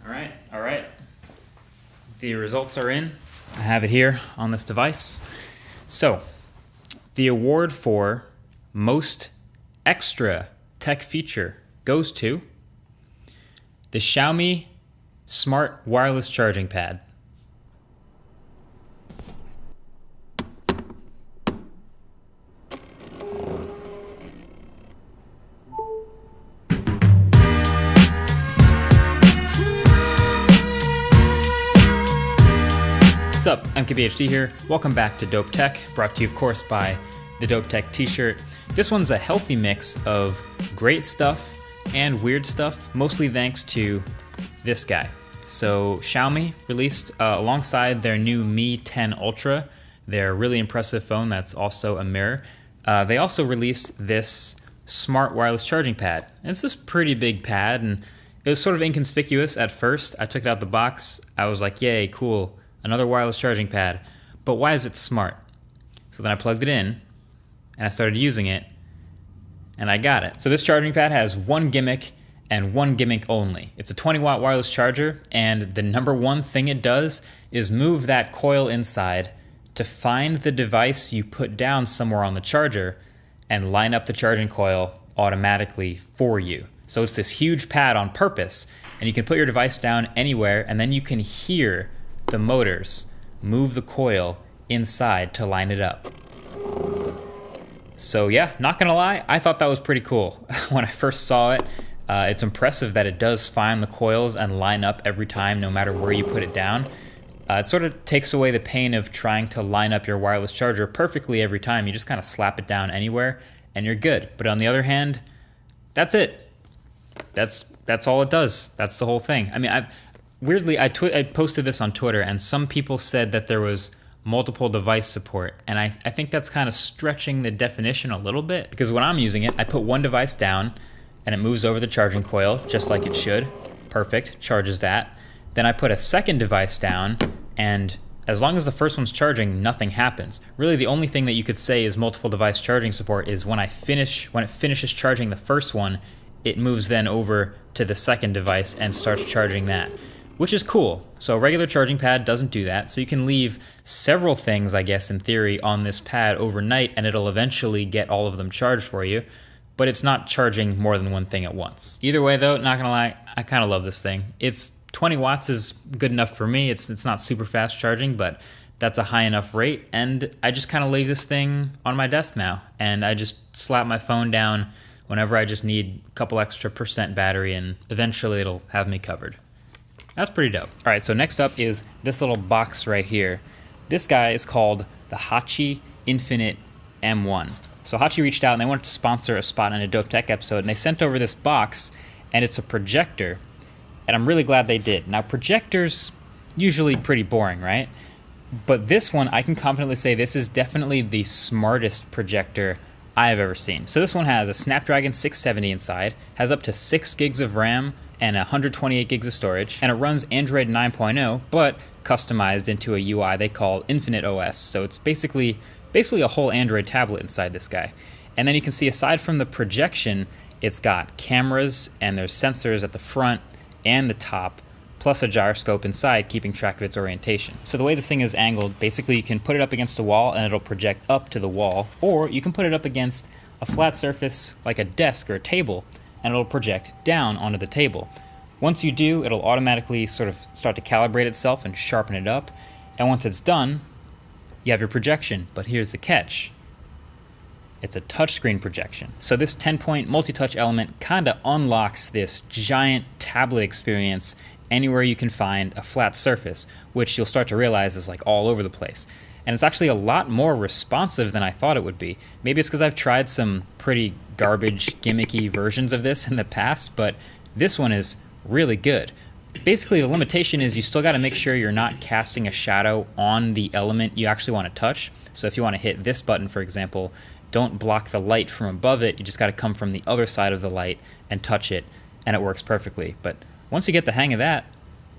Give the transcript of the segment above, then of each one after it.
All right. The results are in. I have it here on this device. So, the award for most extra tech feature goes to the Xiaomi Smart Wireless Charging Pad. What's up? MKBHD here. Welcome back to Dope Tech, brought to you, of course, by the Dope Tech t-shirt. This one's a healthy mix of great stuff and weird stuff, mostly thanks to this guy. So Xiaomi released, alongside their new Mi 10 Ultra, their really impressive phone that's also a mirror, they also released this smart wireless charging pad. And it's this pretty big pad, and it was sort of inconspicuous at first. I took it out the box. I was like, yay, cool. Another wireless charging pad, but why is it smart? So then I plugged it in, and I started using it, and I got it. So this charging pad has one gimmick, and one gimmick only. It's a 20-watt wireless charger, and the number one thing it does is move that coil inside to find the device you put down somewhere on the charger and line up the charging coil automatically for you. So it's this huge pad on purpose, and you can put your device down anywhere, and then you can hear the motors move the coil inside to line it up. So yeah, not gonna lie, I thought that was pretty cool. When I first saw it, it's impressive that it does find the coils and line up every time, no matter where you put it down. It sort of takes away the pain of trying to line up your wireless charger perfectly every time. You just kind of slap it down anywhere and you're good. But on the other hand, that's it. That's all it does. That's the whole thing. I mean, weirdly, I posted this on Twitter, and some people said that there was multiple device support, and I think that's kind of stretching the definition a little bit, because when I'm using it, I put one device down, and it moves over the charging coil, just like it should. Perfect, charges that. Then I put a second device down, and as long as the first one's charging, nothing happens. Really, the only thing that you could say is multiple device charging support is when it finishes charging the first one, it moves then over to the second device and starts charging that, which is cool. So a regular charging pad doesn't do that, so you can leave several things, I guess, in theory, on this pad overnight, and it'll eventually get all of them charged for you, but it's not charging more than one thing at once. Either way, though, not gonna lie, I kind of love this thing. It's 20 watts is good enough for me. It's not super fast charging, but that's a high enough rate, and I just kind of leave this thing on my desk now, and I just slap my phone down whenever I just need a couple extra % battery, and eventually it'll have me covered. That's pretty dope. All right, so next up is this little box right here. This guy is called the Hachi Infinite M1. So Hachi reached out and they wanted to sponsor a spot in a Dope Tech episode, and they sent over this box, and it's a projector, and I'm really glad they did. Now, projectors usually pretty boring, right? But this one, I can confidently say this is definitely the smartest projector I've ever seen. So this one has a Snapdragon 670 inside, has up to 6 gigs of RAM, and 128 gigs of storage, and it runs Android 9.0, but customized into a UI they call Infinite OS. So it's basically a whole Android tablet inside this guy. And then you can see, aside from the projection, it's got cameras, and there's sensors at the front and the top, plus a gyroscope inside keeping track of its orientation. So the way this thing is angled, basically you can put it up against a wall and it'll project up to the wall, or you can put it up against a flat surface like a desk or a table, and it'll project down onto the table. Once you do, it'll automatically sort of start to calibrate itself and sharpen it up. And once it's done, you have your projection. But here's the catch. It's a touchscreen projection. So this 10-point multi-touch element kind of unlocks this giant tablet experience anywhere you can find a flat surface, which you'll start to realize is like all over the place. And it's actually a lot more responsive than I thought it would be. Maybe it's because I've tried some pretty garbage, gimmicky versions of this in the past, but this one is really good. Basically, the limitation is you still got to make sure you're not casting a shadow on the element you actually want to touch. So if you want to hit this button, for example, don't block the light from above it. You just got to come from the other side of the light and touch it, and it works perfectly. But once you get the hang of that,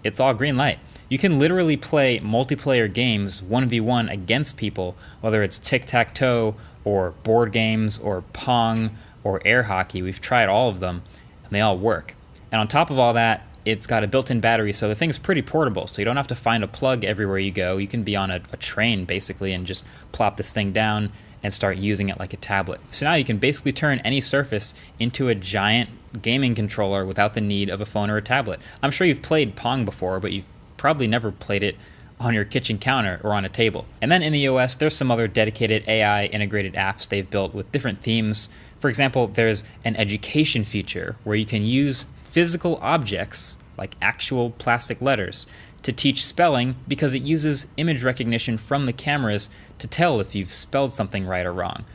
it's all green light. You can literally play multiplayer games 1v1 against people, whether it's tic-tac-toe or board games or Pong or air hockey. We've tried all of them, and they all work. And on top of all that, it's got a built-in battery, so the thing's pretty portable, so you don't have to find a plug everywhere you go. You can be on a train, basically, and just plop this thing down and start using it like a tablet. So now you can basically turn any surface into a giant gaming controller without the need of a phone or a tablet. I'm sure you've played Pong before, but you've probably never played it on your kitchen counter or on a table. And then in the OS, there's some other dedicated AI integrated apps they've built with different themes. For example, there's an education feature where you can use physical objects, like actual plastic letters, to teach spelling because it uses image recognition from the cameras to tell if you've spelled something right or wrong.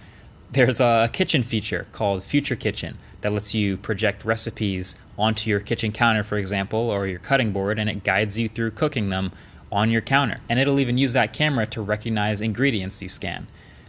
There's a kitchen feature called Future Kitchen that lets you project recipes onto your kitchen counter, for example, or your cutting board, and it guides you through cooking them on your counter. And it'll even use that camera to recognize ingredients you scan.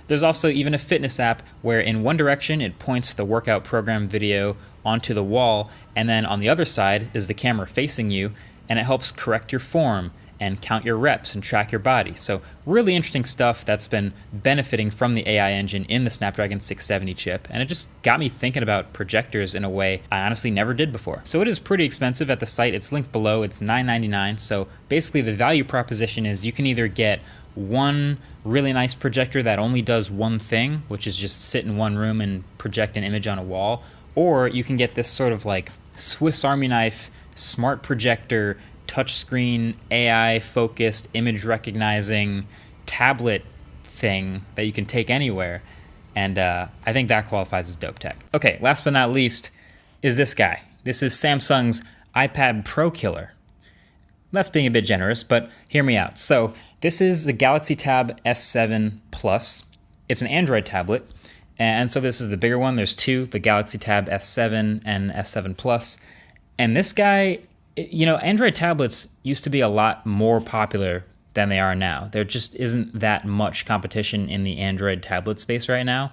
There's also even a fitness app where in one direction it points the workout program video onto the wall, and then on the other side is the camera facing you, and it helps correct your form and count your reps and track your body. So really interesting stuff that's been benefiting from the AI engine in the Snapdragon 670 chip, and it just got me thinking about projectors in a way I honestly never did before. So it is pretty expensive at the site. It's linked below. It's $9.99. So basically the value proposition is you can either get one really nice projector that only does one thing, which is just sit in one room and project an image on a wall, or you can get this sort of like Swiss Army knife smart projector, touchscreen, AI-focused, image-recognizing tablet thing that you can take anywhere. And I think that qualifies as dope tech. Okay, last but not least is this guy. This is Samsung's iPad Pro killer. That's being a bit generous, but hear me out. So this is the Galaxy Tab S7 Plus. It's an Android tablet, and so this is the bigger one. There's two, the Galaxy Tab S7 and S7 Plus. And this guy, you know, Android tablets used to be a lot more popular than they are now. There just isn't that much competition in the Android tablet space right now.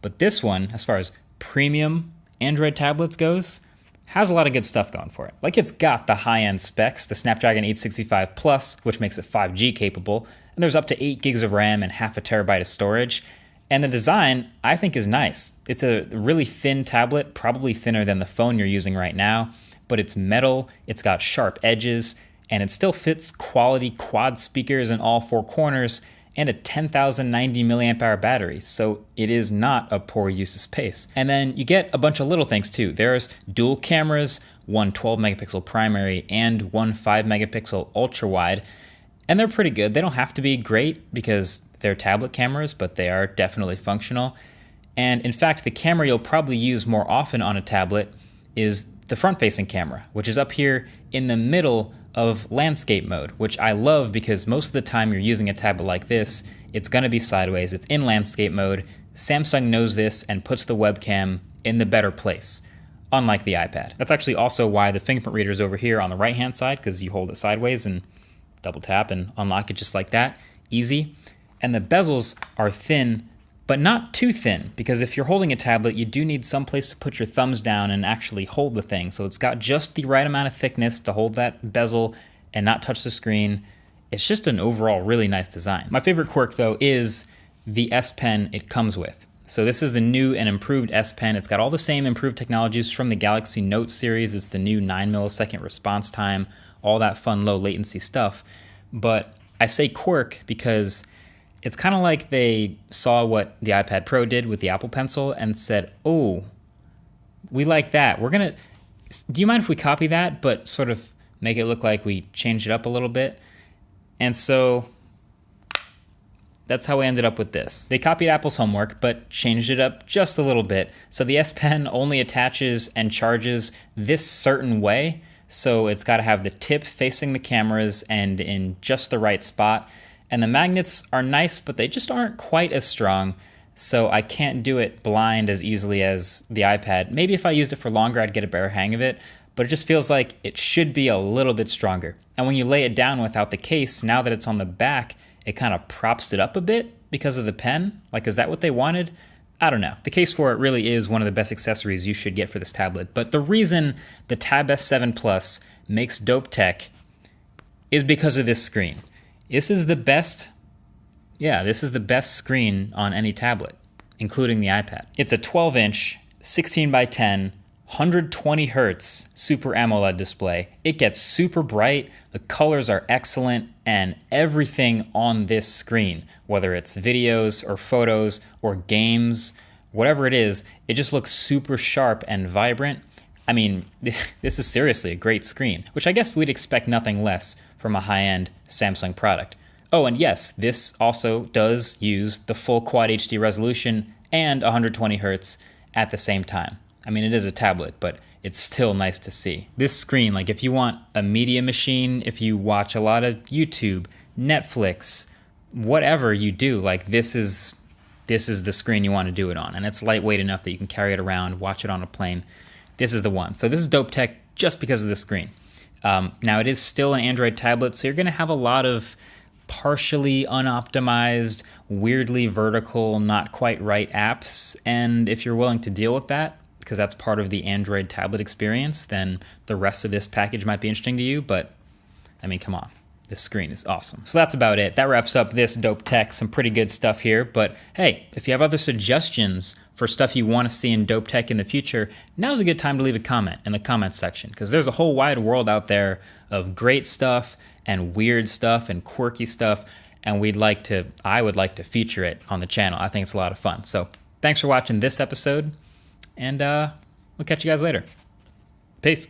But this one, as far as premium Android tablets goes, has a lot of good stuff going for it. Like, it's got the high-end specs, the Snapdragon 865 Plus, which makes it 5G capable, and there's up to 8 gigs of RAM and half a terabyte of storage. And the design, I think, is nice. It's a really thin tablet, probably thinner than the phone you're using right now, but it's metal, it's got sharp edges, and it still fits quality quad speakers in all four corners and a 10,090 milliamp hour battery, so it is not a poor use of space. And then you get a bunch of little things too. There's dual cameras, one 12 megapixel primary and one 5 megapixel ultra wide, and they're pretty good. They don't have to be great because they're tablet cameras, but they are definitely functional. And in fact, the camera you'll probably use more often on a tablet is the front-facing camera, which is up here in the middle of landscape mode, which I love because most of the time you're using a tablet like this, it's going to be sideways, it's in landscape mode. Samsung knows this and puts the webcam in the better place, unlike the iPad. That's actually also why the fingerprint reader is over here on the right-hand side, because you hold it sideways and double tap and unlock it just like that, easy. And the bezels are thin, but not too thin, because if you're holding a tablet, you do need some place to put your thumbs down and actually hold the thing. So it's got just the right amount of thickness to hold that bezel and not touch the screen. It's just an overall really nice design. My favorite quirk, though, is the S Pen it comes with. So this is the new and improved S Pen. It's got all the same improved technologies from the Galaxy Note series. It's the new 9 millisecond response time, all that fun low latency stuff. But I say quirk because it's kind of like they saw what the iPad Pro did with the Apple Pencil and said, oh, we like that. Do you mind if we copy that, but sort of make it look like we changed it up a little bit? And so that's how we ended up with this. They copied Apple's homework, but changed it up just a little bit. So the S Pen only attaches and charges this certain way. So it's got to have the tip facing the cameras and in just the right spot. And the magnets are nice, but they just aren't quite as strong, so I can't do it blind as easily as the iPad. Maybe if I used it for longer, I'd get a better hang of it, but it just feels like it should be a little bit stronger. And when you lay it down without the case, now that it's on the back, it kind of props it up a bit because of the pen. Like, is that what they wanted? I don't know. The case for it really is one of the best accessories you should get for this tablet, but the reason the Tab S7 Plus makes dope tech is because of this screen. This is the best screen on any tablet, including the iPad. It's a 12-inch, 16 by 10 120 hertz Super AMOLED display. It gets super bright, the colors are excellent, and everything on this screen, whether it's videos or photos or games, whatever it is, it just looks super sharp and vibrant. I mean, this is seriously a great screen, which I guess we'd expect nothing less from a high-end Samsung product. Oh, and yes, this also does use the full Quad HD resolution and 120 hertz at the same time. I mean, it is a tablet, but it's still nice to see. This screen, like if you want a media machine, if you watch a lot of YouTube, Netflix, whatever you do, like this is the screen you want to do it on. And it's lightweight enough that you can carry it around, watch it on a plane. This is the one. So this is dope tech just because of the screen. Now it is still an Android tablet, so you're gonna have a lot of partially unoptimized, weirdly vertical, not quite right apps. And if you're willing to deal with that, because that's part of the Android tablet experience, then the rest of this package might be interesting to you. But I mean, come on. This screen is awesome. So that's about it. That wraps up this dope tech. Some pretty good stuff here. But hey, if you have other suggestions for stuff you want to see in dope tech in the future, now's a good time to leave a comment in the comments section, because there's a whole wide world out there of great stuff and weird stuff and quirky stuff, and I would like to feature it on the channel. I think it's a lot of fun. So thanks for watching this episode, and we'll catch you guys later. Peace.